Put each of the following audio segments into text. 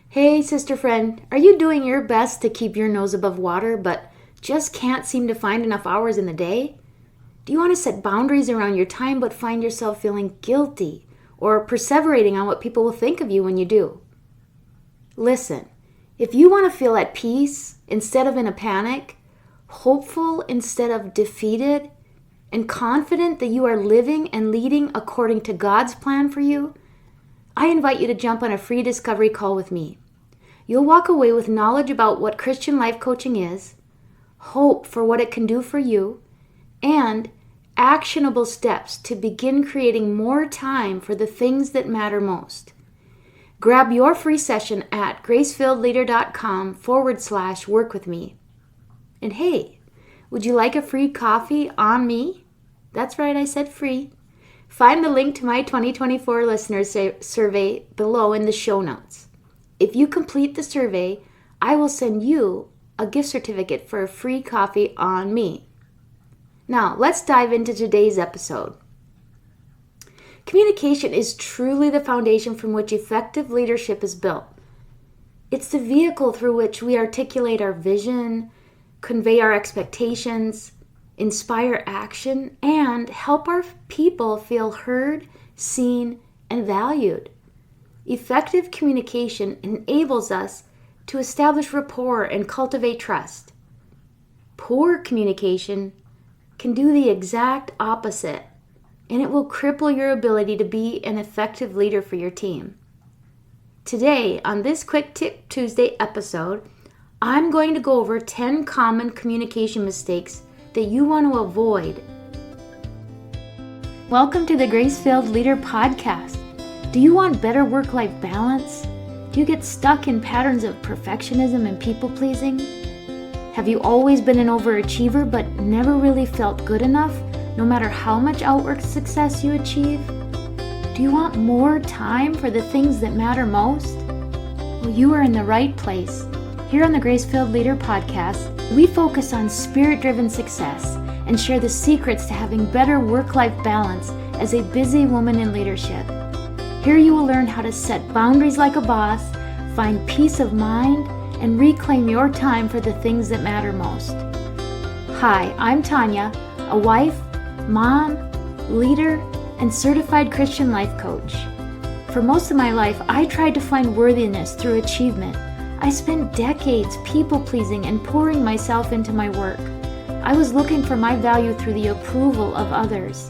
Hey, sister friend, are you doing your best to keep your nose above water but just can't seem to find enough hours in the day? Do you want to set boundaries around your time but find yourself feeling guilty or perseverating on what people will think of you when you do? Listen, if you want to feel at peace instead of in a panic, hopeful instead of defeated, and confident that you are living and leading according to God's plan for you, I invite you to jump on a free discovery call with me. You'll walk away with knowledge about what Christian life coaching is, hope for what it can do for you, and actionable steps to begin creating more time for the things that matter most. Grab your free session at gracefilledleader.com/work with me. And hey, would you like a free coffee on me? That's right, I said free. Find the link to my 2024 listeners survey below in the show notes. If you complete the survey, I will send you a gift certificate for a free coffee on me. Now, let's dive into today's episode. Communication is truly the foundation from which effective leadership is built. It's the vehicle through which we articulate our vision, convey our expectations, inspire action, and help our people feel heard, seen, and valued. Effective communication enables us to establish rapport and cultivate trust. Poor communication can do the exact opposite, and it will cripple your ability to be an effective leader for your team. Today, on this Quick Tip Tuesday episode, I'm going to go over 10 common communication mistakes that you want to avoid. Welcome to the Grace-Filled Leader Podcast. Do you want better work-life balance? Do you get stuck in patterns of perfectionism and people-pleasing? Have you always been an overachiever but never really felt good enough, no matter how much outward success you achieve? Do you want more time for the things that matter most? Well, you are in the right place. Here on the Grace-Filled Leader Podcast, we focus on spirit-driven success and share the secrets to having better work-life balance as a busy woman in leadership. Here you will learn how to set boundaries like a boss, find peace of mind, and reclaim your time for the things that matter most. Hi, I'm Tanya, a wife, mom, leader, and certified Christian life coach. For most of my life, I tried to find worthiness through achievement. I spent decades people-pleasing and pouring myself into my work. I was looking for my value through the approval of others.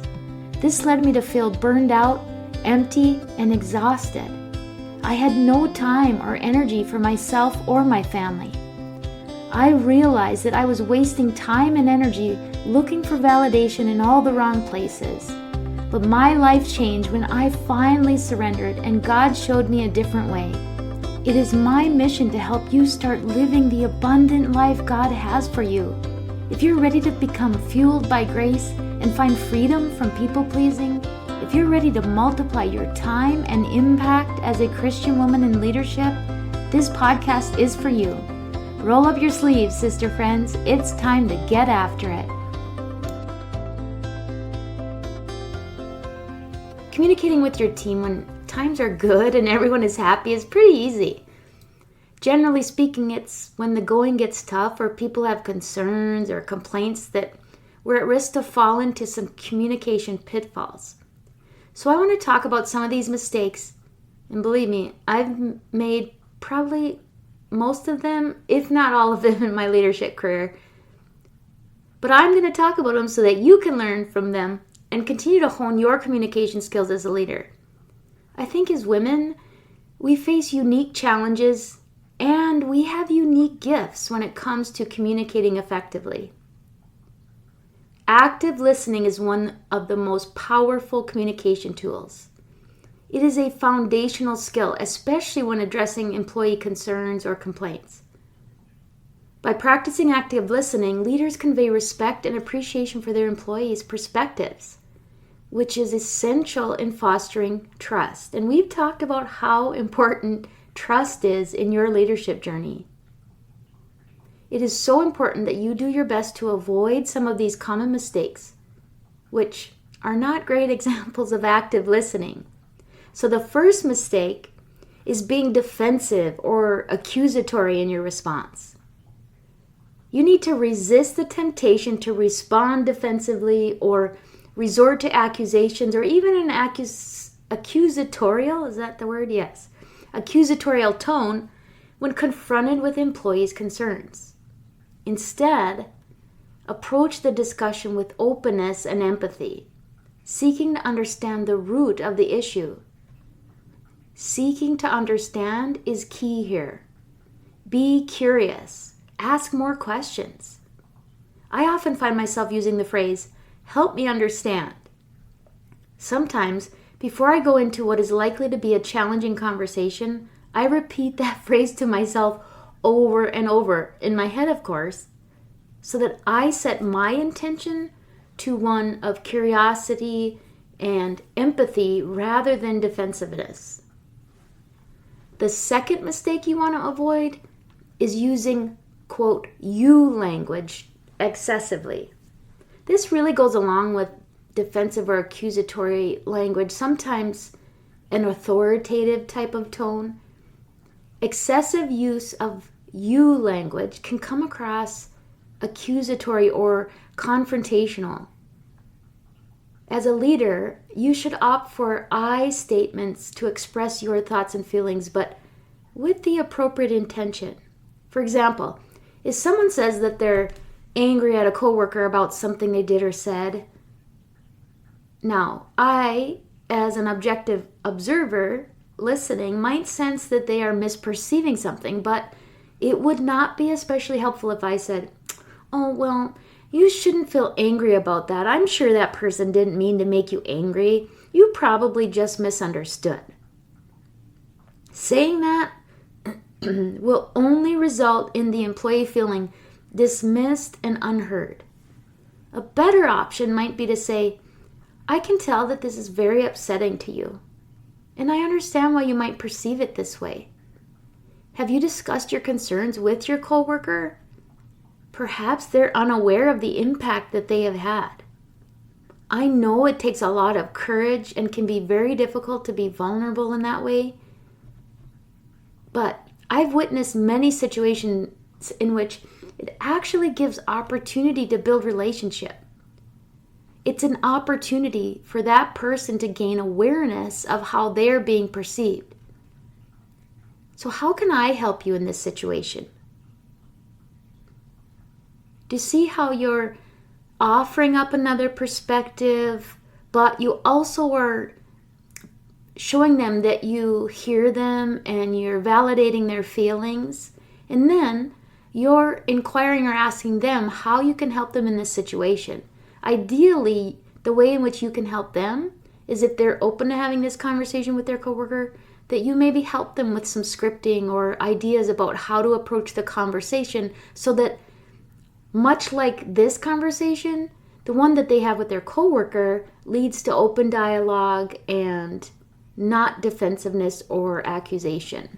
This led me to feel burned out, empty, and exhausted. I had no time or energy for myself or my family. I realized that I was wasting time and energy looking for validation in all the wrong places. But my life changed when I finally surrendered and God showed me a different way. It is my mission to help you start living the abundant life God has for you. If you're ready to become fueled by grace and find freedom from people-pleasing, if you're ready to multiply your time and impact as a Christian woman in leadership, this podcast is for you. Roll up your sleeves, sister friends. It's time to get after it. Communicating with your team when times are good and everyone is happy is pretty easy. Generally speaking, it's when the going gets tough or people have concerns or complaints that we're at risk to fall into some communication pitfalls. So I want to talk about some of these mistakes, and believe me, I've made probably most of them, if not all of them, in my leadership career. But I'm going to talk about them so that you can learn from them and continue to hone your communication skills as a leader. I think as women, we face unique challenges and we have unique gifts when it comes to communicating effectively. Active listening is one of the most powerful communication tools. It is a foundational skill, especially when addressing employee concerns or complaints. By practicing active listening, leaders convey respect and appreciation for their employees' perspectives, which is essential in fostering trust. And we've talked about how important trust is in your leadership journey. It is so important that you do your best to avoid some of these common mistakes, which are not great examples of active listening. So the first mistake is being defensive or accusatory in your response. You need to resist the temptation to respond defensively or resort to accusations or even an accusatorial, is that the word? Yes. Accusatorial tone when confronted with employees' concerns. Instead, approach the discussion with openness and empathy, seeking to understand the root of the issue. Seeking to understand is key here. Be curious. Ask more questions. I often find myself using the phrase, "help me understand." Sometimes, before I go into what is likely to be a challenging conversation, I repeat that phrase to myself over and over, in my head of course, so that I set my intention to one of curiosity and empathy rather than defensiveness. The second mistake you want to avoid is using, quote, you language excessively. This really goes along with defensive or accusatory language, sometimes an authoritative type of tone. Excessive use of you language can come across accusatory or confrontational. As a leader, you should opt for I statements to express your thoughts and feelings, but with the appropriate intention. For example, if someone says that they're angry at a coworker about something they did or said, now, I, as an objective observer listening, might sense that they are misperceiving something, but it would not be especially helpful if I said, "Oh, well, you shouldn't feel angry about that. I'm sure that person didn't mean to make you angry. You probably just misunderstood." Saying that will only result in the employee feeling dismissed and unheard. A better option might be to say, "I can tell that this is very upsetting to you, and I understand why you might perceive it this way. Have you discussed your concerns with your coworker? Perhaps they're unaware of the impact that they have had. I know it takes a lot of courage and can be very difficult to be vulnerable in that way, but I've witnessed many situations in which it actually gives opportunity to build relationship. It's an opportunity for that person to gain awareness of how they're being perceived. So how can I help you in this situation?" Do you see how you're offering up another perspective, but you also are showing them that you hear them and you're validating their feelings? And then you're inquiring or asking them how you can help them in this situation. Ideally, the way in which you can help them is if they're open to having this conversation with their coworker, that you maybe help them with some scripting or ideas about how to approach the conversation so that, much like this conversation, the one that they have with their coworker leads to open dialogue and not defensiveness or accusation.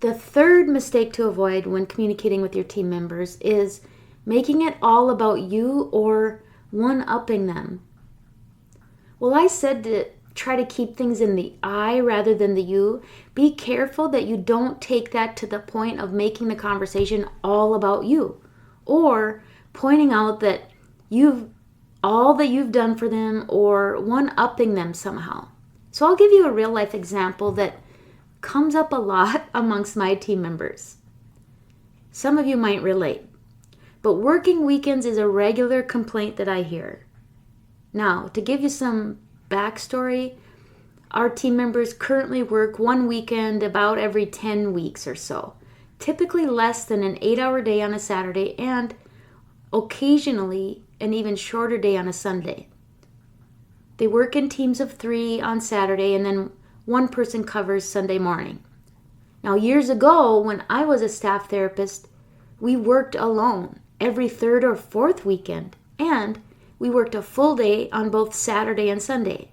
The third mistake to avoid when communicating with your team members is making it all about you or one-upping them. Well, I said to try to keep things in the I rather than the you. Be careful that you don't take that to the point of making the conversation all about you or pointing out that all that you've done for them or one-upping them somehow. So I'll give you a real-life example that comes up a lot amongst my team members. Some of you might relate, but working weekends is a regular complaint that I hear. Now, to give you some backstory, our team members currently work one weekend about every 10 weeks or so, typically less than an 8-hour day on a Saturday and occasionally an even shorter day on a Sunday. They work in teams of 3 on Saturday and then one person covers Sunday morning. Now, years ago, when I was a staff therapist, we worked alone every 3rd or 4th weekend, and we worked a full day on both Saturday and Sunday.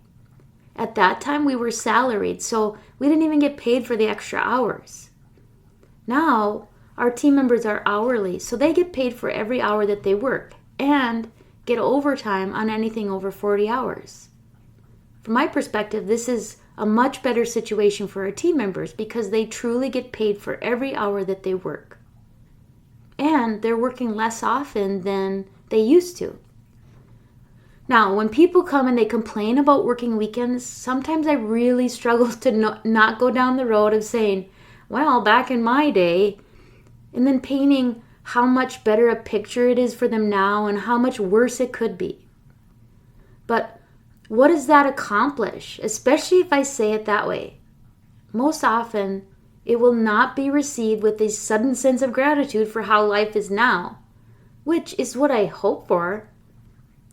At that time, we were salaried, so we didn't even get paid for the extra hours. Now, our team members are hourly, so they get paid for every hour that they work and get overtime on anything over 40 hours. From my perspective, this is a much better situation for our team members because they truly get paid for every hour that they work. And they're working less often than they used to. Now, when people come and they complain about working weekends, sometimes I really struggle to not go down the road of saying, well, back in my day, and then painting how much better a picture it is for them now and how much worse it could be. But what does that accomplish, especially if I say it that way? Most often, it will not be received with a sudden sense of gratitude for how life is now, which is what I hope for.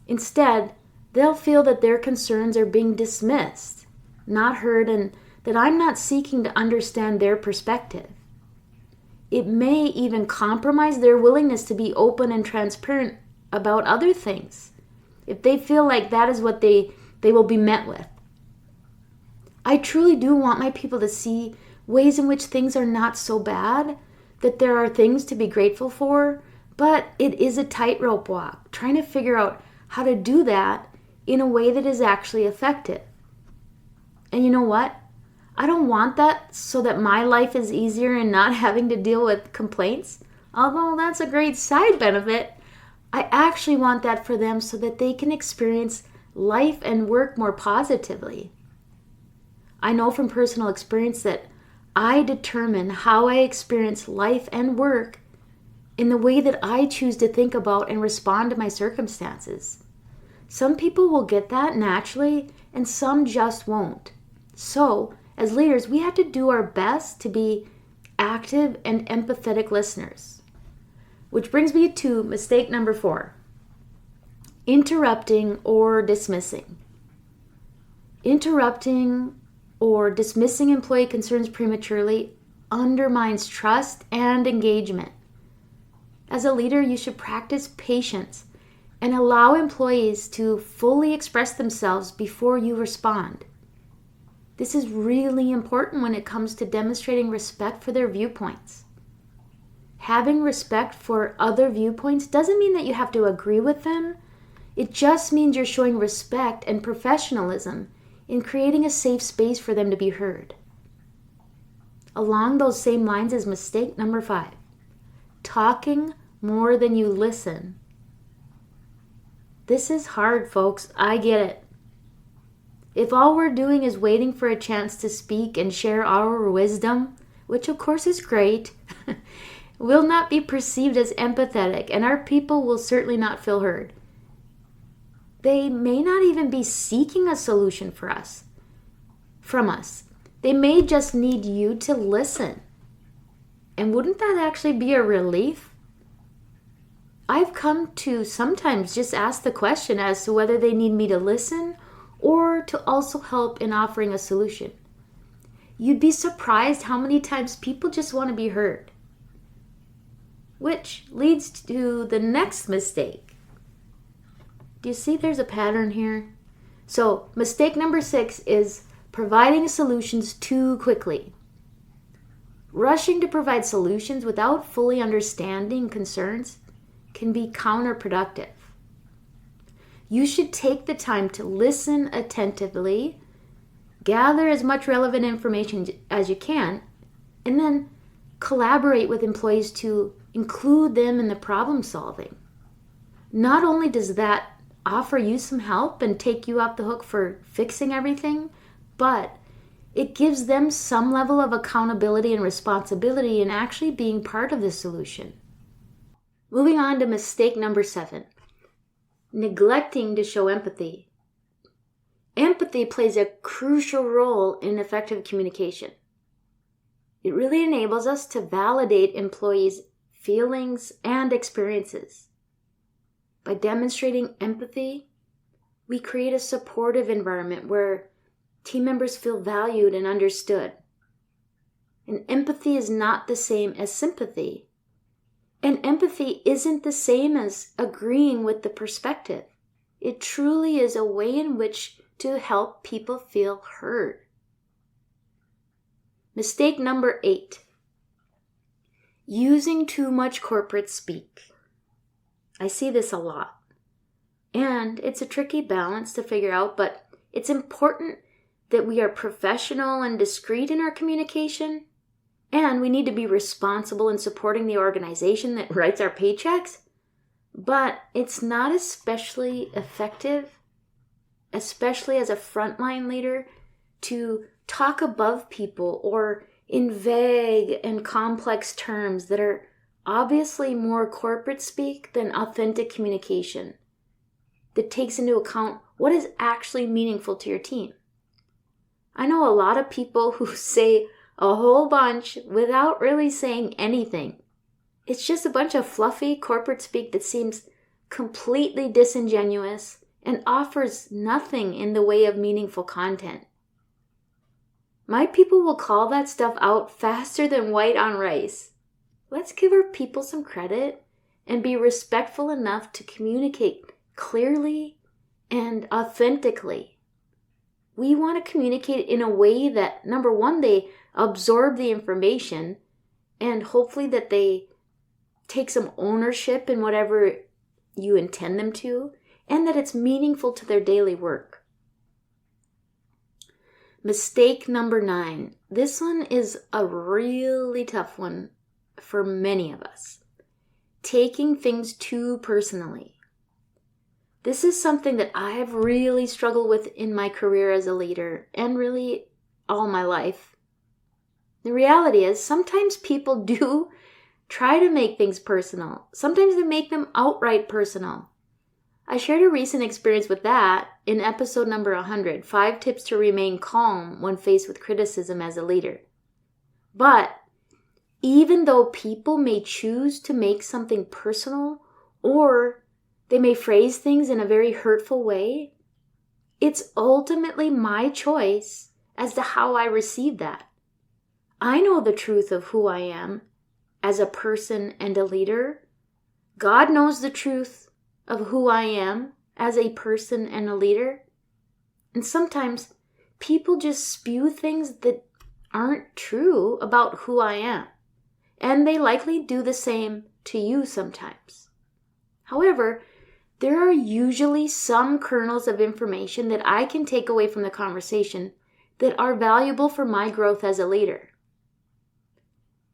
Instead, they'll feel that their concerns are being dismissed, not heard, and that I'm not seeking to understand their perspective. It may even compromise their willingness to be open and transparent about other things, if they feel like that is what they will be met with. I truly do want my people to see ways in which things are not so bad, that there are things to be grateful for, but it is a tightrope walk, trying to figure out how to do that in a way that is actually effective. And you know what? I don't want that so that my life is easier and not having to deal with complaints, although that's a great side benefit. I actually want that for them so that they can experience life and work more positively. I know from personal experience that I determine how I experience life and work in the way that I choose to think about and respond to my circumstances. Some people will get that naturally, and some just won't. So, as leaders, we have to do our best to be active and empathetic listeners. Which brings me to mistake number 4. Interrupting or dismissing. Interrupting or dismissing employee concerns prematurely undermines trust and engagement. As a leader, you should practice patience and allow employees to fully express themselves before you respond. This is really important when it comes to demonstrating respect for their viewpoints. Having respect for other viewpoints doesn't mean that you have to agree with them. It just means you're showing respect and professionalism in creating a safe space for them to be heard. Along those same lines is mistake number 5. Talking more than you listen. This is hard, folks. I get it. If all we're doing is waiting for a chance to speak and share our wisdom, which of course is great, will not be perceived as empathetic, and our people will certainly not feel heard. They may not even be seeking a solution from us. They may just need you to listen. And wouldn't that actually be a relief? I've come to sometimes just ask the question as to whether they need me to listen or to also help in offering a solution. You'd be surprised how many times people just want to be heard. Which leads to the next mistake. Do you see there's a pattern here? So mistake number 6 is providing solutions too quickly. Rushing to provide solutions without fully understanding concerns can be counterproductive. You should take the time to listen attentively, gather as much relevant information as you can, and then collaborate with employees to include them in the problem solving. Not only does that offer you some help and take you off the hook for fixing everything, but it gives them some level of accountability and responsibility in actually being part of the solution. Moving on to mistake number 7. Neglecting to show empathy. Empathy plays a crucial role in effective communication. It really enables us to validate employees' feelings and experiences. By demonstrating empathy, we create a supportive environment where team members feel valued and understood. And empathy is not the same as sympathy. And empathy isn't the same as agreeing with the perspective. It truly is a way in which to help people feel heard. Mistake number 8. Using too much corporate speak. I see this a lot. And it's a tricky balance to figure out, but it's important that we are professional and discreet in our communication, and we need to be responsible in supporting the organization that writes our paychecks, but it's not especially effective, especially as a frontline leader, to talk above people or in vague and complex terms that are obviously more corporate speak than authentic communication that takes into account what is actually meaningful to your team. I know a lot of people who say a whole bunch without really saying anything. It's just a bunch of fluffy corporate speak that seems completely disingenuous and offers nothing in the way of meaningful content. My people will call that stuff out faster than white on rice. Let's give our people some credit and be respectful enough to communicate clearly and authentically. We want to communicate in a way that, number one, they absorb the information and hopefully that they take some ownership in whatever you intend them to, and that it's meaningful to their daily work. Mistake number 9. This one is a really tough one for many of us. Taking things too personally. This is something that I have really struggled with in my career as a leader and really all my life. The reality is sometimes people do try to make things personal. Sometimes they make them outright personal. I shared a recent experience with that in episode number 100, 5 tips to remain calm when faced with criticism as a leader. But even though people may choose to make something personal or they may phrase things in a very hurtful way, it's ultimately my choice as to how I receive that. I know the truth of who I am as a person and a leader. God knows the truth of who I am as a person and a leader. And sometimes people just spew things that aren't true about who I am. And they likely do the same to you sometimes. However, there are usually some kernels of information that I can take away from the conversation that are valuable for my growth as a leader.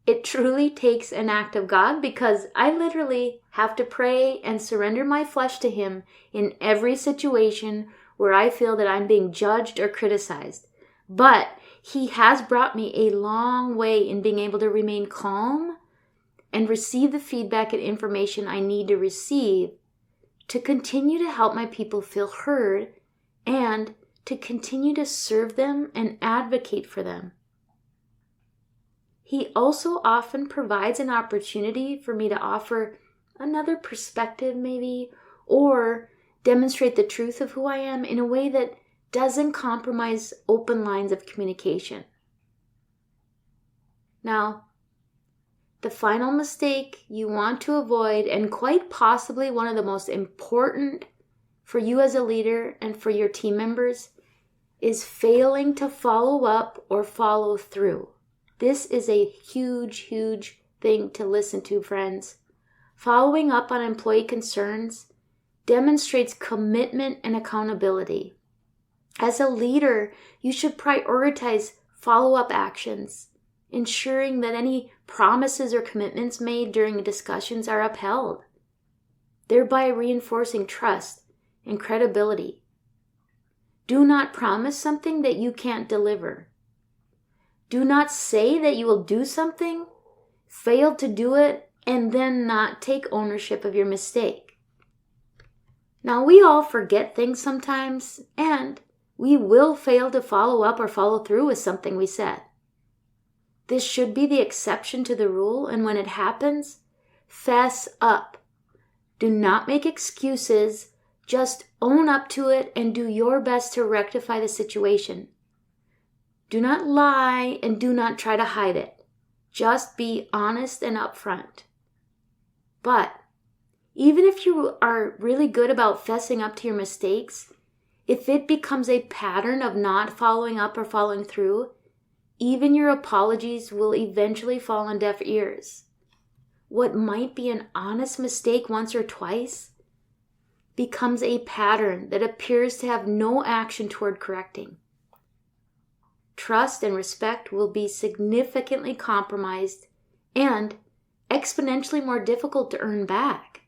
It truly takes an act of God because I literally have to pray and surrender my flesh to Him in every situation where I feel that I'm being judged or criticized. But He has brought me a long way in being able to remain calm and receive the feedback and information I need to receive to continue to help my people feel heard and to continue to serve them and advocate for them. He also often provides an opportunity for me to offer another perspective maybe, or demonstrate the truth of who I am in a way that doesn't compromise open lines of communication. Now, the final mistake you want to avoid, and quite possibly one of the most important for you as a leader and for your team members, is failing to follow up or follow through. This is a huge, huge thing to listen to, friends. Following up on employee concerns demonstrates commitment and accountability. As a leader, you should prioritize follow-up actions, ensuring that any promises or commitments made during discussions are upheld, thereby reinforcing trust and credibility. Do not promise something that you can't deliver. Do not say that you will do something, fail to do it, and then not take ownership of your mistake. Now, we all forget things sometimes, and we will fail to follow up or follow through with something we said. This should be the exception to the rule, and when it happens, fess up. Do not make excuses, just own up to it and do your best to rectify the situation. Do not lie and do not try to hide it. Just be honest and upfront. But even if you are really good about fessing up to your mistakes, if it becomes a pattern of not following up or following through, even your apologies will eventually fall on deaf ears. What might be an honest mistake once or twice becomes a pattern that appears to have no action toward correcting. trust and respect will be significantly compromised and exponentially more difficult to earn back.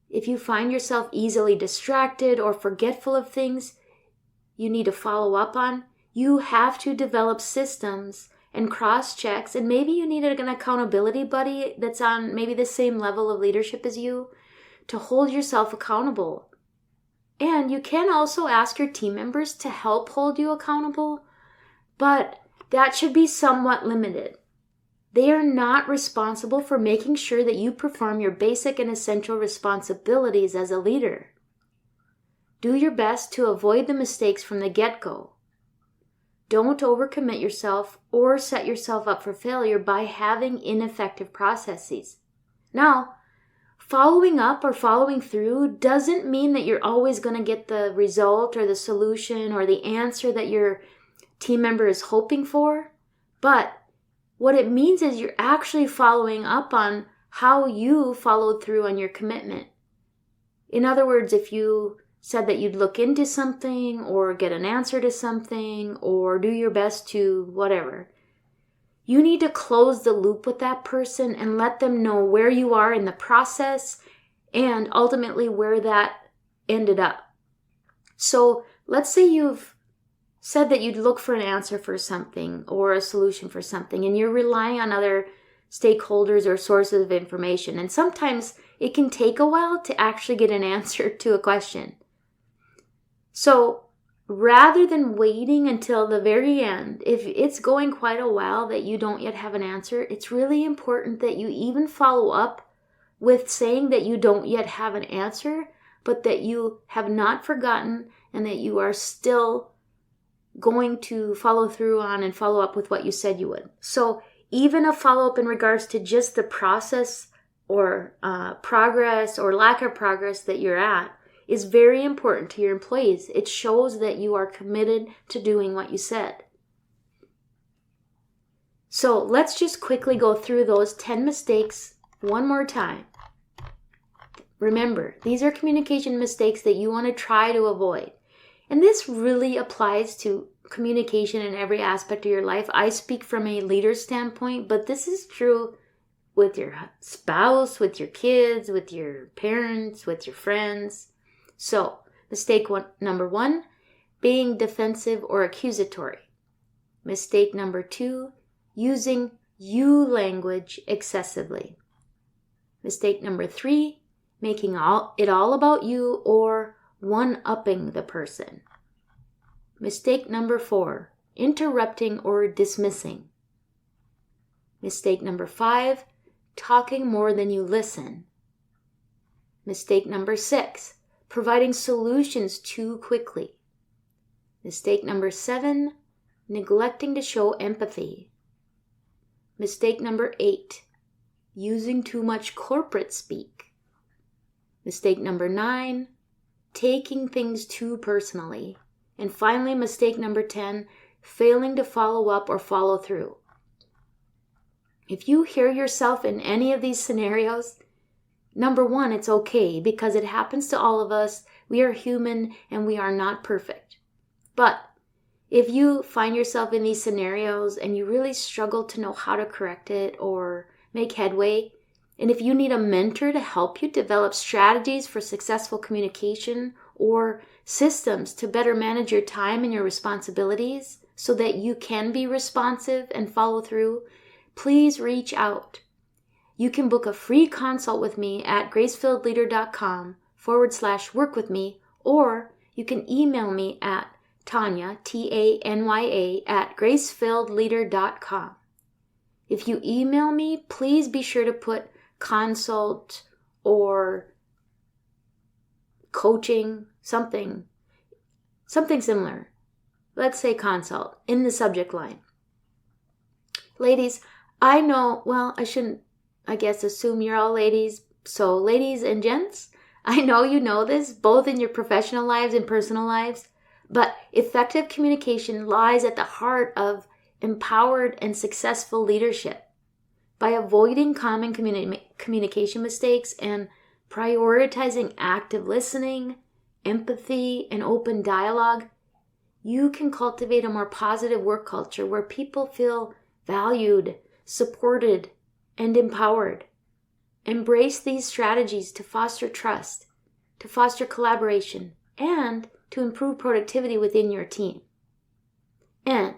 If you find yourself easily distracted or forgetful of things you need to follow up on, you have to develop systems and cross-checks, and maybe you need an accountability buddy that's on maybe the same level of leadership as you to hold yourself accountable. And you can also ask your team members to help hold you accountable, but that should be somewhat limited. They are not responsible for making sure that you perform your basic and essential responsibilities as a leader. Do your best to avoid the mistakes from the get-go. Don't overcommit yourself or set yourself up for failure by having ineffective processes. Now, following up or following through doesn't mean that you're always going to get the result or the solution or the answer that your team member is hoping for, but what it means is you're actually following up on how you followed through on your commitment. In other words, if you said that you'd look into something or get an answer to something or do your best to whatever, you need to close the loop with that person and let them know where you are in the process and ultimately where that ended up. So let's say you've said that you'd look for an answer for something or a solution for something, and you're relying on other stakeholders or sources of information. And sometimes it can take a while to actually get an answer to a question. So rather than waiting until the very end, if it's going quite a while that you don't yet have an answer, it's really important that you even follow up with saying that you don't yet have an answer, but that you have not forgotten and that you are still going to follow through on and follow up with what you said you would. So even a follow-up in regards to just the process or progress or lack of progress that you're at is very important to your employees. It shows that you are committed to doing what you said. So let's just quickly go through those 10 mistakes one more time. Remember, these are communication mistakes that you want to try to avoid. And this really applies to communication in every aspect of your life. I speak from a leader standpoint, but this is true with your spouse, with your kids, with your parents, with your friends. So, number 1, being defensive or accusatory. Mistake number 2, using you language excessively. Mistake number 3, making it all about you or one-upping the person. Mistake number 4, interrupting or dismissing. Mistake number 5, talking more than you listen. Mistake number 6, providing solutions too quickly. Mistake number 7, neglecting to show empathy. Mistake number 8, using too much corporate speak. Mistake number 9, taking things too personally. And finally, mistake number 10, failing to follow up or follow through. If you hear yourself in any of these scenarios, number 1, it's okay because it happens to all of us. We are human and we are not perfect. But if you find yourself in these scenarios and you really struggle to know how to correct it or make headway, and if you need a mentor to help you develop strategies for successful communication or systems to better manage your time and your responsibilities so that you can be responsive and follow through, please reach out. You can book a free consult with me at gracefilledleader.com/work with me, or you can email me at Tanya, Tanya, at gracefilledleader.com. If you email me, please be sure to put consult or coaching, something similar. Let's say consult in the subject line. Ladies, I know, I shouldn't, assume you're all ladies. So ladies and gents, I know you know this, both in your professional lives and personal lives, but effective communication lies at the heart of empowered and successful leadership. By avoiding common communication mistakes and prioritizing active listening, empathy, and open dialogue, you can cultivate a more positive work culture where people feel valued, supported, and empowered. Embrace these strategies to foster trust, to foster collaboration, and to improve productivity within your team. And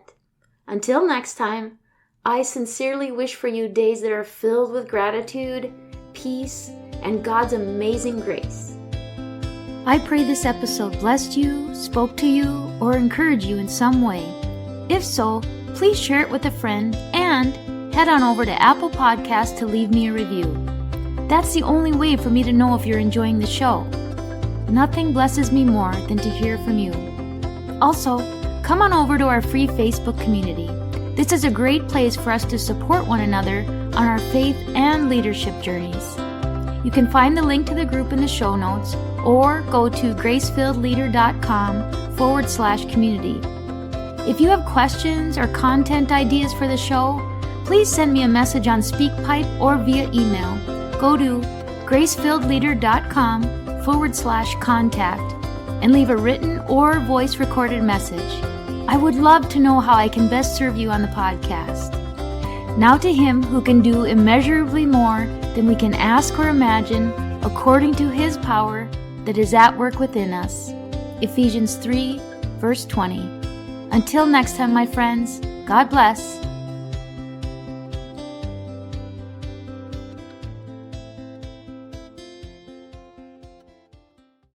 until next time, I sincerely wish for you days that are filled with gratitude, peace, and God's amazing grace. I pray this episode blessed you, spoke to you, or encouraged you in some way. If so, please share it with a friend and head on over to Apple Podcasts to leave me a review. That's the only way for me to know if you're enjoying the show. Nothing blesses me more than to hear from you. Also, come on over to our free Facebook community. This is a great place for us to support one another on our faith and leadership journeys. You can find the link to the group in the show notes or go to gracefilledleader.com/community. If you have questions or content ideas for the show, please send me a message on SpeakPipe or via email. Go to gracefilledleader.com/contact and leave a written or voice recorded message. I would love to know how I can best serve you on the podcast. Now to Him who can do immeasurably more than we can ask or imagine, according to His power that is at work within us. Ephesians 3, verse 20. Until next time, my friends, God bless.